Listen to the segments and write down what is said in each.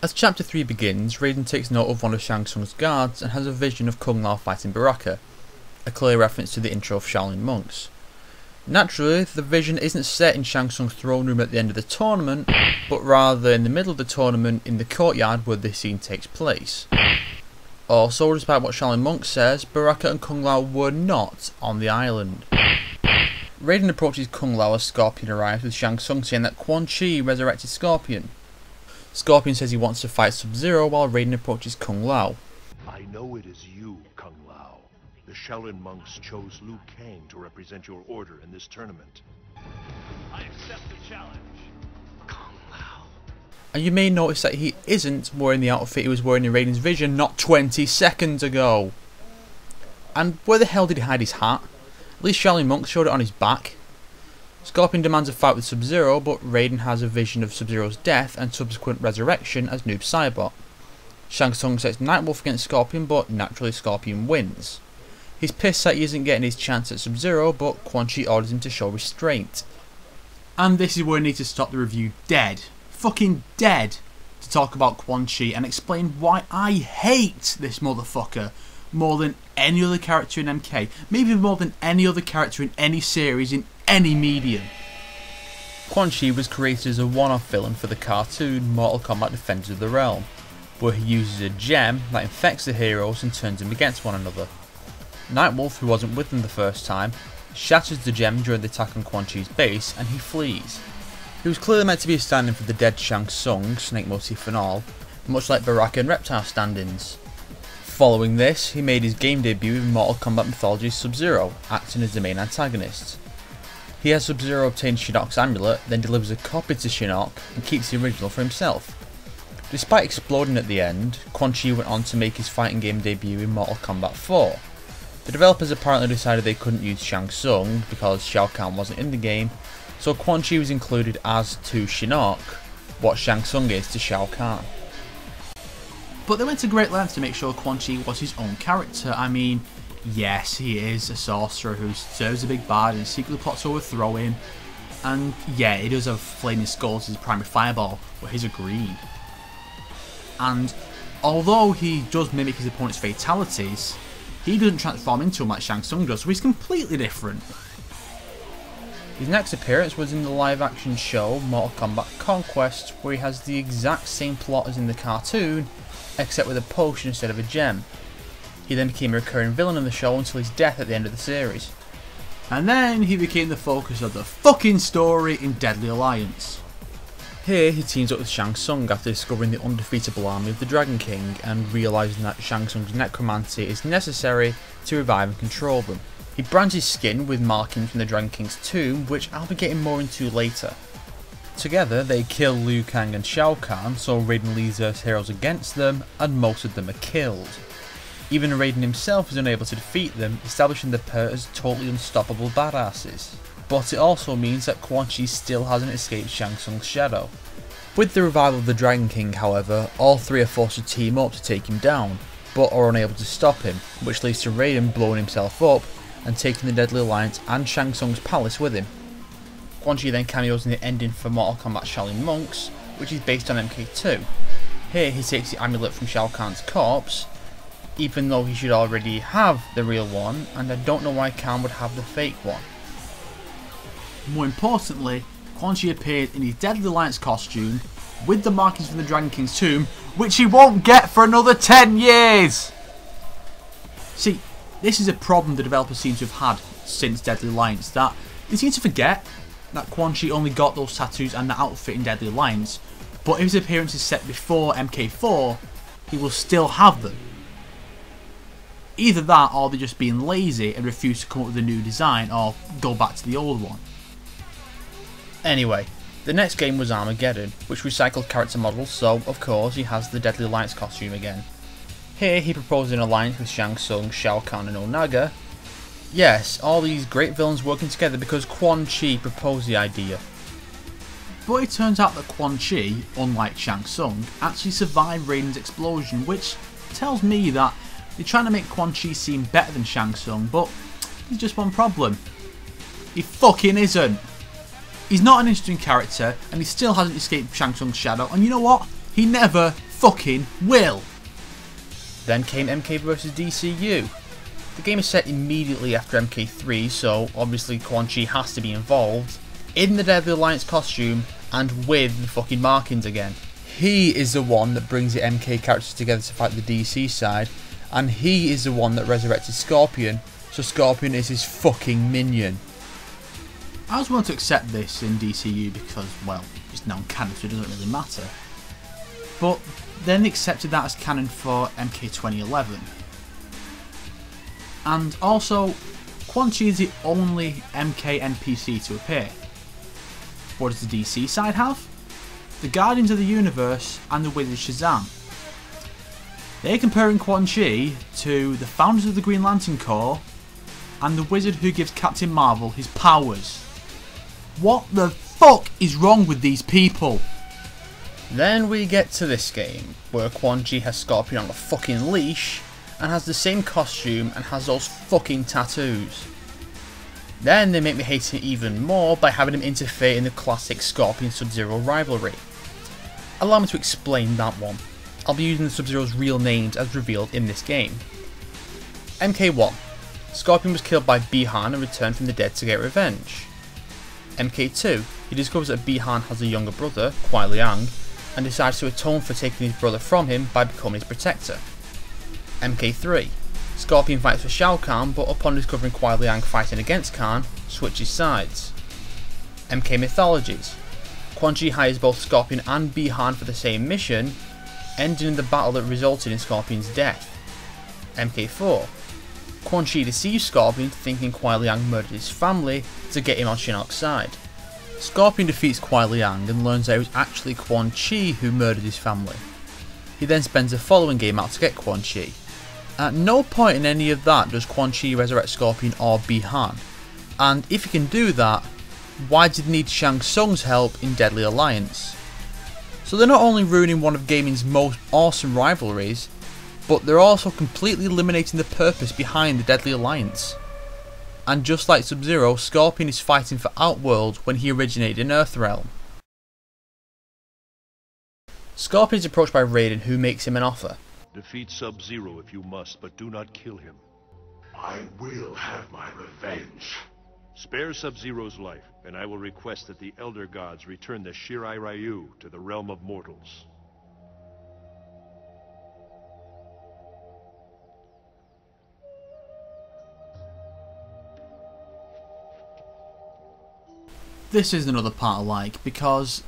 As Chapter 3 begins, Raiden takes note of one of Shang Tsung's guards and has a vision of Kung Lao fighting Baraka, a clear reference to the intro of Shaolin monks. Naturally, the vision isn't set in Shang Tsung's throne room at the end of the tournament, but rather in the middle of the tournament in the courtyard where this scene takes place. Also, despite what Shaolin Monk says, Baraka and Kung Lao were not on the island. Raiden approaches Kung Lao as Scorpion arrives with Shang Tsung saying that Quan Chi resurrected Scorpion. Scorpion says he wants to fight Sub-Zero while Raiden approaches Kung Lao. I know it is you, Kung Lao. The Shaolin monks chose Liu Kang to represent your order in this tournament. I accept the challenge. Kung Lao. And you may notice that he isn't wearing the outfit he was wearing in Raiden's vision not 20 seconds ago. And where the hell did he hide his hat? At least Shaolin Monk showed it on his back. Scorpion demands a fight with Sub-Zero, but Raiden has a vision of Sub-Zero's death and subsequent resurrection as Noob Saibot. Shang Tsung sets Nightwolf against Scorpion, but naturally Scorpion wins. He's pissed that he isn't getting his chance at Sub-Zero, but Quan Chi orders him to show restraint. And this is where I need to stop the review dead. Fucking dead. To talk about Quan Chi and explain why I hate this motherfucker more than any other character in MK. Maybe more than any other character in any series in any medium. Quan Chi was created as a one-off villain for the cartoon Mortal Kombat Defenders of the Realm, where he uses a gem that infects the heroes and turns them against one another. Nightwolf, who wasn't with them the first time, shatters the gem during the attack on Quan Chi's base and he flees. He was clearly meant to be a stand-in for the dead Shang Tsung, Snake motif and all, much like Baraka and Reptile stand-ins. Following this, he made his game debut in Mortal Kombat Mythology's Sub-Zero, acting as the main antagonist. He has Sub-Zero obtain Shinnok's amulet, then delivers a copy to Shinnok and keeps the original for himself. Despite exploding at the end, Quan Chi went on to make his fighting game debut in Mortal Kombat 4. The developers apparently decided they couldn't use Shang Tsung because Shao Kahn wasn't in the game, so Quan Chi was included as to Shinnok what Shang Tsung is to Shao Kahn. But they went to great lengths to make sure Quan Chi was his own character. I mean, yes, he is a sorcerer who serves a big bad and secretly plots to overthrow him. And yeah, he does have flaming skulls as his primary fireball, but his are green. And although he does mimic his opponent's fatalities, he doesn't transform into him like Shang Tsung does, so he's completely different. His next appearance was in the live-action show Mortal Kombat Conquest, where he has the exact same plot as in the cartoon, except with a potion instead of a gem. He then became a recurring villain in the show until his death at the end of the series. And then he became the focus of the fucking story in Deadly Alliance. Here he teams up with Shang Tsung after discovering the undefeatable army of the Dragon King and realising that Shang Tsung's necromancy is necessary to revive and control them. He brands his skin with markings from the Dragon King's tomb, which I'll be getting more into later. Together they kill Liu Kang and Shao Kahn, so Raiden leads Earth's heroes against them and most of them are killed. Even Raiden himself is unable to defeat them, establishing the pair as totally unstoppable badasses. But it also means that Quan Chi still hasn't escaped Shang Tsung's shadow. With the revival of the Dragon King, however, all three are forced to team up to take him down, but are unable to stop him, which leads to Raiden blowing himself up and taking the Deadly Alliance and Shang Tsung's palace with him. Quan Chi then cameos in the ending for Mortal Kombat Shaolin Monks, which is based on MK2. Here he takes the amulet from Shao Kahn's corpse, even though he should already have the real one, and I don't know why Kahn would have the fake one. More importantly, Quan Chi appeared in his Deadly Alliance costume with the markings from the Dragon King's tomb, which he won't get for another 10 years! See, this is a problem the developers seem to have had since Deadly Alliance, that they seem to forget that Quan Chi only got those tattoos and the outfit in Deadly Alliance, but if his appearance is set before MK4, he will still have them. Either that or they're just being lazy and refuse to come up with a new design or go back to the old one. Anyway, the next game was Armageddon, which recycled character models, so of course he has the Deadly Alliance costume again. Here he proposes an alliance with Shang Tsung, Shao Kahn and Onaga. Yes, all these great villains working together because Quan Chi proposed the idea. But it turns out that Quan Chi, unlike Shang Tsung, actually survived Raiden's explosion, which tells me that they're trying to make Quan Chi seem better than Shang Tsung, but there's just one problem. He fucking isn't. He's not an interesting character, and he still hasn't escaped Shang Tsung's shadow, and you know what? He never fucking will. Then came MK vs DCU. The game is set immediately after MK3, so obviously Quan Chi has to be involved, in the Deadly Alliance costume and with the fucking markings again. He is the one that brings the MK characters together to fight the DC side, and he is the one that resurrected Scorpion, so Scorpion is his fucking minion. I was willing to accept this in DCU because, well, it's non-canon, so it doesn't really matter. But then they accepted that as canon for MK 2011. And also, Quan Chi is the only MK NPC to appear. What does the DC side have? The Guardians of the Universe and the Wizard Shazam. They're comparing Quan Chi to the founders of the Green Lantern Corps and the wizard who gives Captain Marvel his powers. What the fuck is wrong with these people? Then we get to this game, where Quan Chi has Scorpion on a fucking leash and has the same costume and has those fucking tattoos. Then they make me hate him even more by having him interfere in the classic Scorpion Sub-Zero rivalry. Allow me to explain that one. I'll be using the Sub-Zero's real names as revealed in this game. MK1. Scorpion was killed by Bi-Han and returned from the dead to get revenge. MK2. He discovers that Bi-Han has a younger brother, Kuai Liang, and decides to atone for taking his brother from him by becoming his protector. MK3. Scorpion fights for Shao Kahn, but upon discovering Kuai Liang fighting against Kahn, switches sides. MK Mythologies. Quan Chi hires both Scorpion and Bi-Han for the same mission, ending in the battle that resulted in Scorpion's death. MK4. Quan Chi deceives Scorpion thinking Kuai Liang murdered his family to get him on Shinnok's side. Scorpion defeats Kuai Liang and learns that it was actually Quan Chi who murdered his family. He then spends the following game out to get Quan Chi. At no point in any of that does Quan Chi resurrect Scorpion or Bi-Han, and if he can do that, why did he need Shang Tsung's help in Deadly Alliance? So they're not only ruining one of gaming's most awesome rivalries, but they're also completely eliminating the purpose behind the Deadly Alliance. And just like Sub-Zero, Scorpion is fighting for Outworld when he originated in Earthrealm. Scorpion is approached by Raiden, who makes him an offer. Defeat Sub-Zero if you must, but do not kill him. I will have my revenge. Spare Sub-Zero's life, and I will request that the Elder Gods return the Shirai Ryu to the realm of mortals. This is another part I like, because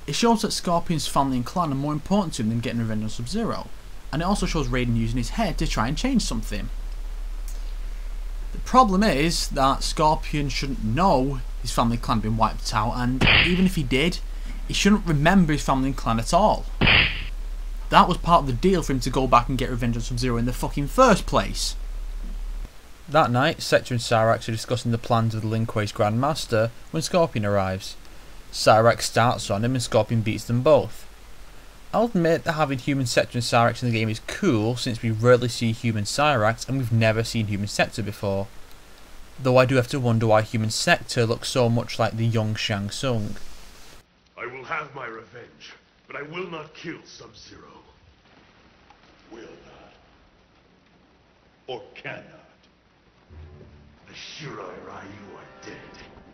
it shows that Scorpion's family and clan are more important to him than getting revenge on Sub-Zero, and it also shows Raiden using his head to try and change something. The problem is that Scorpion shouldn't know his family clan had been wiped out, and even if he did, he shouldn't remember his family and clan at all. That was part of the deal for him to go back and get revenge on Sub-Zero in the fucking first place. That night, Sector and Cyrax are discussing the plans of the Lin Kuei's Grand Master when Scorpion arrives. Cyrax starts on him and Scorpion beats them both. I'll admit that having human Sector and Cyrax in the game is cool, since we rarely see human Cyrax and we've never seen human Sector before. Though I do have to wonder why human Sector looks so much like the young Shang Tsung. I will have my revenge, but I will not kill Sub-Zero. Will not. Or cannot. The Shirai Ryu are dead.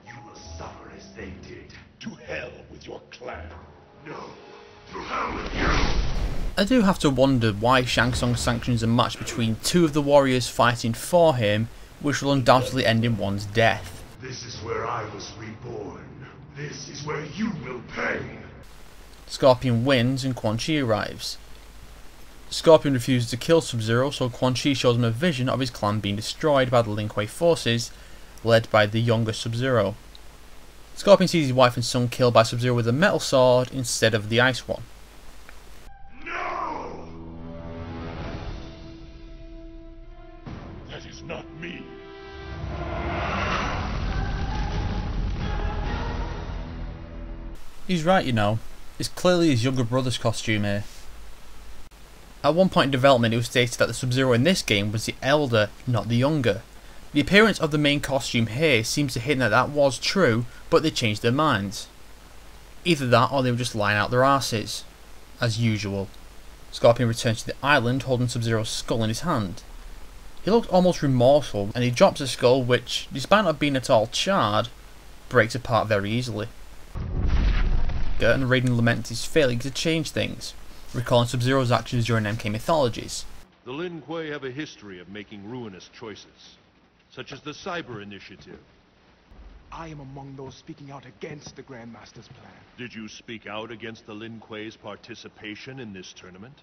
You will suffer as they did. To hell with your clan. No. To hell with you! I do have to wonder why Shang Tsung sanctions a match between two of the warriors fighting for him, which will undoubtedly end in one's death. This is where I was reborn. This is where you will pay. Scorpion wins and Quan Chi arrives. Scorpion refuses to kill Sub-Zero, so Quan Chi shows him a vision of his clan being destroyed by the Lin Kuei forces, led by the younger Sub-Zero. Scorpion sees his wife and son killed by Sub-Zero with a metal sword instead of the ice one. No! That is not me. He's right, you know. It's clearly his younger brother's costume here. At one point in development, it was stated that the Sub-Zero in this game was the elder, not the younger. The appearance of the main costume here seems to hint that that was true, but they changed their minds. Either that or they were just lying out their arses, as usual. Scorpion returns to the island holding Sub-Zero's skull in his hand. He looks almost remorseful and he drops the skull which, despite not being at all charred, breaks apart very easily. And Raiden laments his failing to change things, recalling Sub-Zero's actions during MK mythologies. The Lin Kuei have a history of making ruinous choices, such as the Cyber Initiative. I am among those speaking out against the Grandmaster's plan. Did you speak out against the Lin Kuei's participation in this tournament?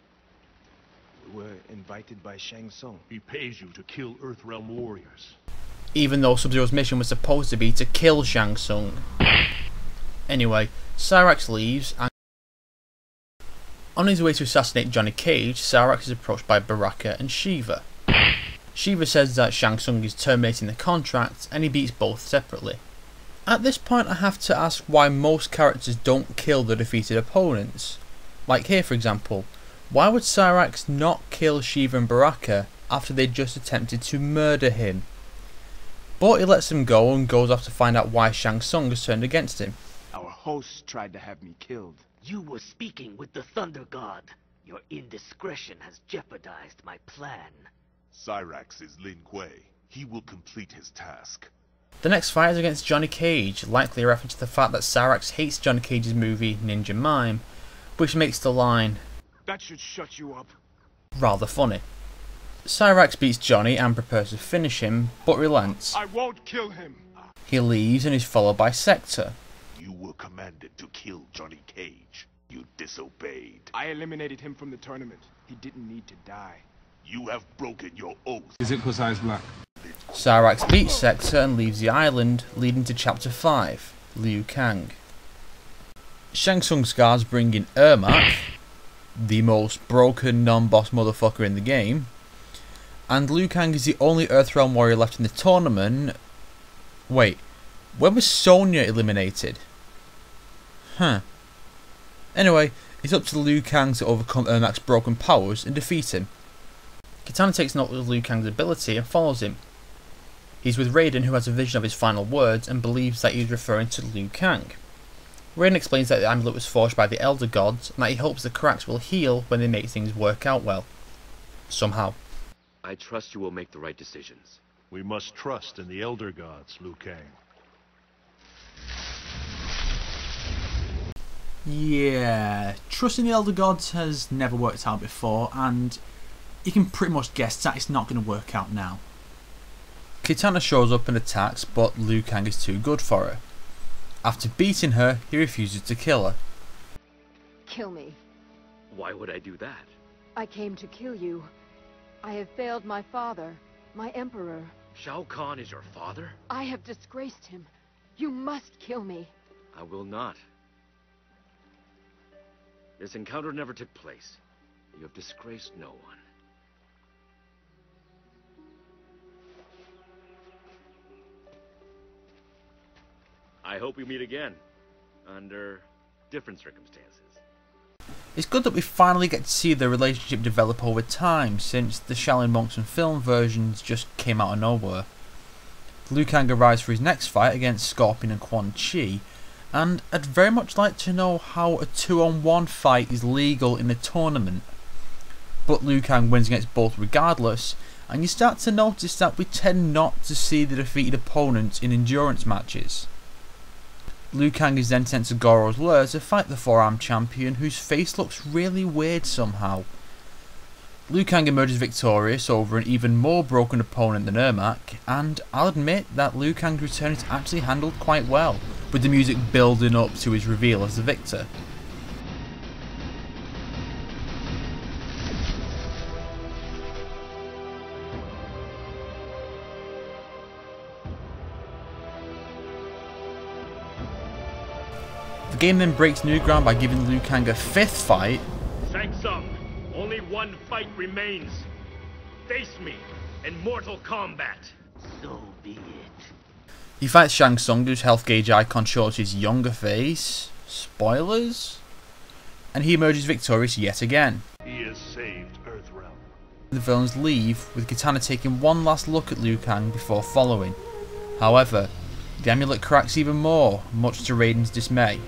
We were invited by Shang Tsung. He pays you to kill Earthrealm warriors. Even though Sub-Zero's mission was supposed to be to kill Shang Tsung. Anyway, Cyrax leaves and on his way to assassinate Johnny Cage, Cyrax is approached by Baraka and Shiva. Shiva says that Shang Tsung is terminating the contract and he beats both separately. At this point I have to ask why most characters don't kill the defeated opponents. Like here for example, why would Cyrax not kill Shiva and Baraka after they just attempted to murder him? But he lets them go and goes off to find out why Shang Tsung has turned against him. Our host tried to have me killed. You were speaking with the Thunder God. Your indiscretion has jeopardized my plan. Cyrax is Lin Kuei. He will complete his task. The next fight is against Johnny Cage, likely a reference to the fact that Cyrax hates Johnny Cage's movie Ninja Mime, which makes the line, That should shut you up. rather funny. Cyrax beats Johnny and prepares to finish him, but relents. I won't kill him. He leaves and is followed by Sector. You were commanded to kill Johnny Cage. You disobeyed. I eliminated him from the tournament. He didn't need to die. You have broken your oath. Is it because I's black? Cyrax beats Sector and leaves the island, leading to Chapter 5, Liu Kang. Shang Tsung's guards bring in Ermac, the most broken non-boss motherfucker in the game, and Liu Kang is the only Earthrealm warrior left in the tournament. Wait, when was Sonya eliminated? Huh. Anyway, it's up to Liu Kang to overcome Ermac's broken powers and defeat him. Katana takes note of Liu Kang's ability and follows him. He's with Raiden, who has a vision of his final words and believes that he's referring to Liu Kang. Raiden explains that the amulet was forged by the Elder Gods and that he hopes the cracks will heal when they make things work out well. Somehow. I trust you will make the right decisions. We must trust in the Elder Gods, Liu Kang. Yeah, trusting the Elder Gods has never worked out before, and you can pretty much guess that it's not going to work out now. Katana shows up and attacks, but Liu Kang is too good for her. After beating her, he refuses to kill her. Kill me. Why would I do that? I came to kill you. I have failed my father, my emperor. Shao Kahn is your father? I have disgraced him. You must kill me. I will not. This encounter never took place. You have disgraced no one. I hope we meet again, under different circumstances. It's good that we finally get to see the relationship develop over time, since the Shaolin Monks and film versions just came out of nowhere. Liu Kang arrives for his next fight against Scorpion and Quan Chi, and I'd very much like to know how a 2-on-1 fight is legal in a tournament. But Liu Kang wins against both regardless, and you start to notice that we tend not to see the defeated opponents in endurance matches. Liu Kang is then sent to Goro's lair to fight the four-arm champion, whose face looks really weird somehow. Liu Kang emerges victorious over an even more broken opponent than Ermac, and I'll admit that Liu Kang's return is actually handled quite well, with the music building up to his reveal as the victor. The game then breaks new ground by giving Liu Kang a 5th fight. Shang Tsung, only one fight remains. Face me in mortal combat. So be it. He fights Shang Tsung, whose health gauge icon shows his younger face. Spoilers? And he emerges victorious yet again. He has saved Earthrealm. The villains leave, with Katana taking one last look at Liu Kang before following. However, the amulet cracks even more, much to Raiden's dismay.